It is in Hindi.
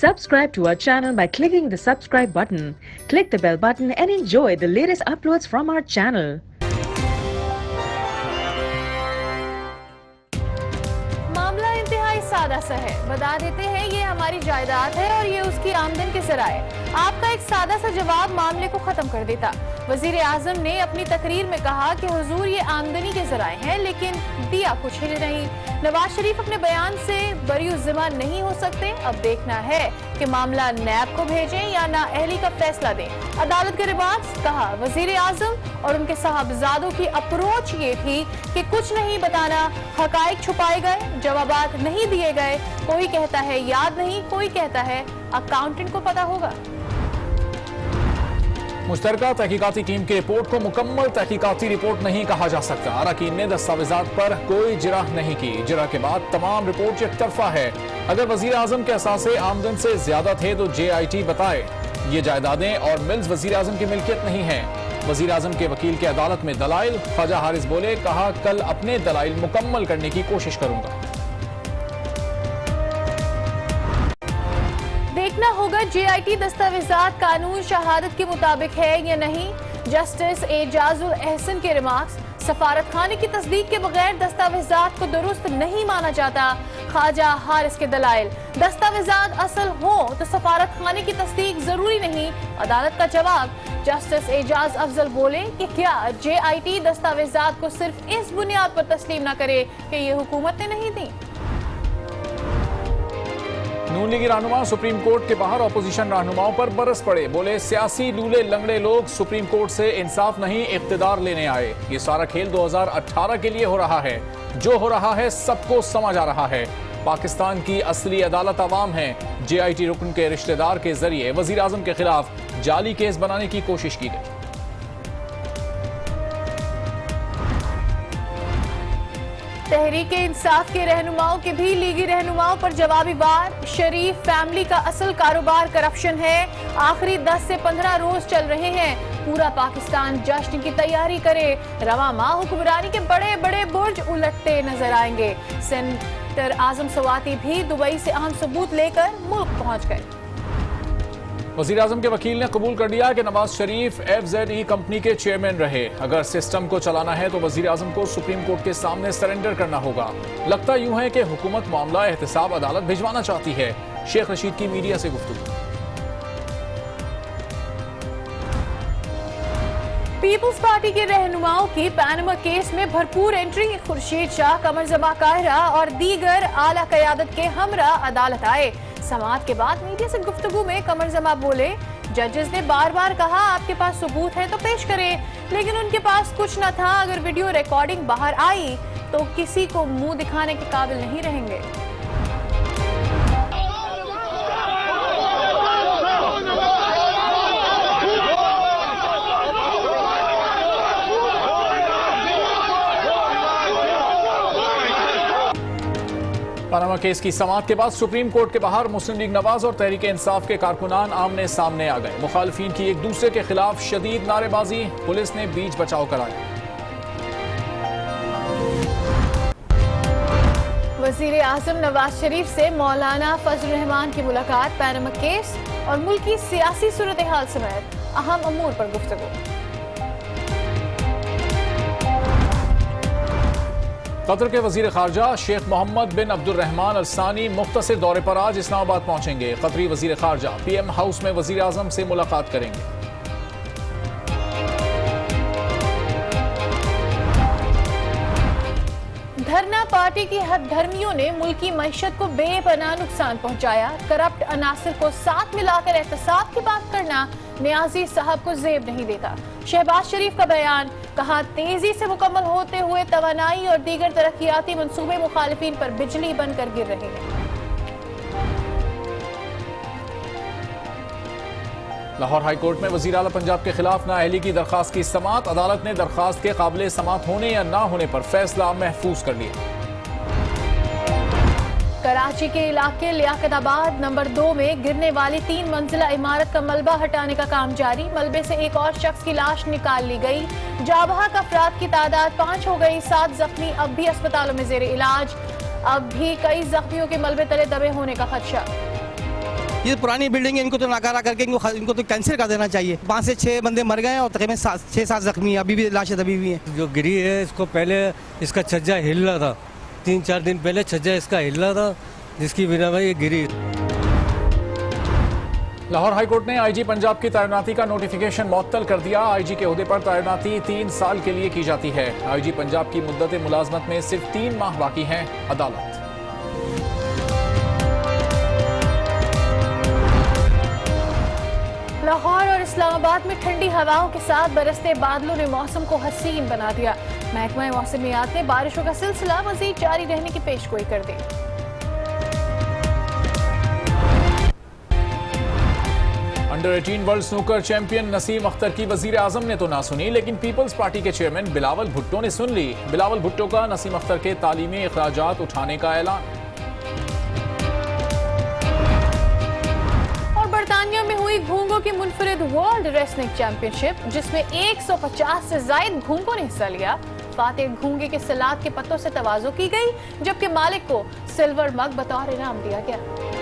Subscribe to our channel by clicking the subscribe button. Click the bell button and enjoy the latest uploads from our channel. मामला इंतहाई सादा सा है। बता देते हैं ये हमारी जायदाद है और ये उसकी आमदन के जराए। आपका एक सादा सा जवाब मामले को खत्म कर देता। वजीर आजम ने अपनी तकरीर में कहा कि हुजूर ये आमदनी के जराए हैं, लेकिन दिया कुछ ही नहीं। नवाज शरीफ अपने बयान से बरीउज़्ज़िम्मा नहीं हो सकते। अब देखना है कि मामला नैब को भेजें या नाअहली का फैसला दें। अदालत के रिमार्क्स कहा, वजीर आजम और उनके साहबजादों की अप्रोच ये थी कि कुछ नहीं बताना, हकाइक छुपाए गए, जवाबात नहीं दिए गए। कोई कहता है याद नहीं, कोई कहता है अकाउंटेंट को पता होगा। मुश्तरका तहकीकाती टीम की रिपोर्ट को मुकम्मल तहकीकाती रिपोर्ट नहीं कहा जा सकता। अरकान ने दस्तावेजात पर कोई जिरह नहीं की। जिरह के बाद तमाम रिपोर्ट एक तरफा है। अगर वजीर आजम के असासे आमदन से ज्यादा थे तो JIT बताए। ये जायदादें और मिल्स वजीर आजम की मिल्कियत नहीं है। वजीर आजम के वकील के अदालत में दलाइल। ख्वाजा हारिस बोले, कहा कल अपने दलाइल मुकम्मल करने की कोशिश करूंगा। देखना होगा JIT दस्तावेजात कानून शहादत के मुताबिक है या नहीं। जस्टिस एजाजुल एहसन के रिमार्क्स, सफारत खाने की तस्दीक के बगैर दस्तावेजात को दुरुस्त नहीं माना जाता। ख्वाजा हारिस के दलाइल, दस्तावेजात असल हो तो सफारत खाने की तस्दीक जरूरी नहीं। अदालत का जवाब, जस्टिस एजाज अफजल बोले कि क्या JIT दस्तावेजात को सिर्फ इस बुनियाद पर तस्लीम न करे कि ये हुकूमत ने नहीं दी। नून लीगी रहनुमा सुप्रीम कोर्ट के बाहर अपोजिशन रहनुमाओं पर बरस पड़े। बोले, सियासी लूले लंगड़े लोग सुप्रीम कोर्ट से इंसाफ नहीं इख्तिदार लेने आए। ये सारा खेल 2018 के लिए हो रहा है। जो हो रहा है सबको समझ आ रहा है। पाकिस्तान की असली अदालत अवाम है। JIT रुकन के रिश्तेदार के जरिए वजीर आजम के खिलाफ जाली केस बनाने की कोशिश की गई। तहरीक इंसाफ के रहनुमाओं के भी लीगी रहनुमाओं पर जवाबी वार। शरीफ फैमिली का असल कारोबार करप्शन है। आखिरी 10 से 15 रोज चल रहे हैं। पूरा पाकिस्तान जश्न की तैयारी करे। रवा माह हुक्मरानी के बड़े बड़े बुर्ज उलटते नजर आएंगे। सेनेटर आजम सवाती भी दुबई से अहम सबूत लेकर मुल्क पहुंच गए। वज़ीर आज़म के वकील ने कबूल कर लिया कि नवाज शरीफ FZE कंपनी के चेयरमैन रहे। अगर सिस्टम को चलाना है तो वज़ीर आज़म को सुप्रीम कोर्ट के सामने सरेंडर करना होगा। लगता यूं है कि हुकूमत मामला एहतसाब अदालत भिजवाना चाहती है। शेख रशीद की मीडिया से गुफ्तगू। पीपल्स पार्टी के रहनुमाओं की पैनामा केस में भरपूर एंट्री। खुर्शीद शाह, कमर जमा काहिरा और दीगर आला क़यादत के हमरा अदालत आए। समाअत के बाद मीडिया से गुफ्तगू में कमर जमा बोले, जजेस ने बार बार कहा आपके पास सबूत है तो पेश करें, लेकिन उनके पास कुछ न था। अगर वीडियो रिकॉर्डिंग बाहर आई तो किसी को मुंह दिखाने के काबिल नहीं रहेंगे। पनामा केस की समाअत के बाद सुप्रीम कोर्ट के बाहर मुस्लिम लीग नवाज और तहरीक इंसाफ के कारकुनान आमने सामने आ गए। मुखालिफिन की एक दूसरे के खिलाफ शदीद नारेबाजी। पुलिस ने बीच बचाव कराया। वजीर आजम नवाज शरीफ से मौलाना फजल रहमान की मुलाकात। पैनामा केस और मुल्क की सियासी सूरत हाल समेत अहम अमूर पर गुफ्तगू। कतर के वजीर खारजा शेख मोहम्मद बिन अब्दुर्रहमान अल सानी मुख्तसर दौरे पर आज इस्लामाबाद पहुंचेंगे। कतरी वजीर खारजा PM हाउस में वजीर आजम से मुलाकात करेंगे। धरना पार्टी की हदधर्मियों ने मुल्की मईशत को बेपनाह नुकसान पहुंचाया। करप्ट अनासिर को साथ मिलाकर एहतसाब की बात करना नियाजी साहब को जेब नहीं देता। शहबाज शरीफ का बयान, कहा तेजी से मुकम्मल होते हुए तवानाई और दीगर तरक्याती मंसूबे मुखालिफिन पर बिजली बनकर गिर रहे हैं। लाहौर हाई कोर्ट में वजीर आला पंजाब के खिलाफ नाअहली की दरखास्त की समाअत। अदालत ने दरखास्त के काबिल समाअत होने या ना होने पर फैसला महफूज कर लिया। कराची के इलाके लियाकताबाद नंबर 2 में गिरने वाली 3 मंजिला इमारत का मलबा हटाने का काम जारी। मलबे से एक और शख्स की लाश निकाल ली गई। जाबहक अफराद की तादाद 5 हो गई। 7 जख्मी अब भी अस्पतालों में जेर इलाज। अब भी कई जख्मियों के मलबे तले दबे होने का खदशा। ये पुरानी बिल्डिंग है, इनको तो नकारा करके इनको तो कैंसिल कर देना चाहिए। 5 से 6 बंदे मर गए और तकरीबन 6-7 जख्मी, अभी भी लाशें दबी हुई हैं। जो गिरी है इसको पहले इसका छज्जा हिल रहा था, 3-4 दिन पहले छज्जा इसका हिल रहा था, जिसकी बिना में ये गिरी। लाहौर हाईकोर्ट ने आईजी पंजाब की तैनाती का नोटिफिकेशन मुअत्तल कर दिया। आईजी के ओहदे पर तैनाती 3 साल के लिए की जाती है। आईजी पंजाब की मुद्दत मुलाजमत में सिर्फ 3 माह बाकी हैं। अदालत लाहौर और इस्लामाबाद में ठंडी हवाओं के साथ बरसते बादलों ने मौसम को हसीन बना दिया। महकमा मौसमियात ने बारिशों का सिलसिला मजीद जारी रहने की पेशगोई कर दी। Under 18 world snooker champion Naseem Akhtar की वजीर आजम ने तो ना सुनी, लेकिन पीपल्स पार्टी के चेयरमैन बिलावल भुट्टो ने सुन ली। बिलावल भुट्टो का नसीम अख्तर के तालीमी अखराजात उठाने का ऐलान। और बरतानिया में हुई घूंगों की मुनफरिद वर्ल्ड रेसलिंग चैंपियनशिप, जिसमें 150 से जायद घूंगों ने हिस्सा लिया। फातेह घूंगे के सलाद के पत्तों से तवाज़ो की गई, जबकि मालिक को सिल्वर मग बतौर इनाम दिया गया।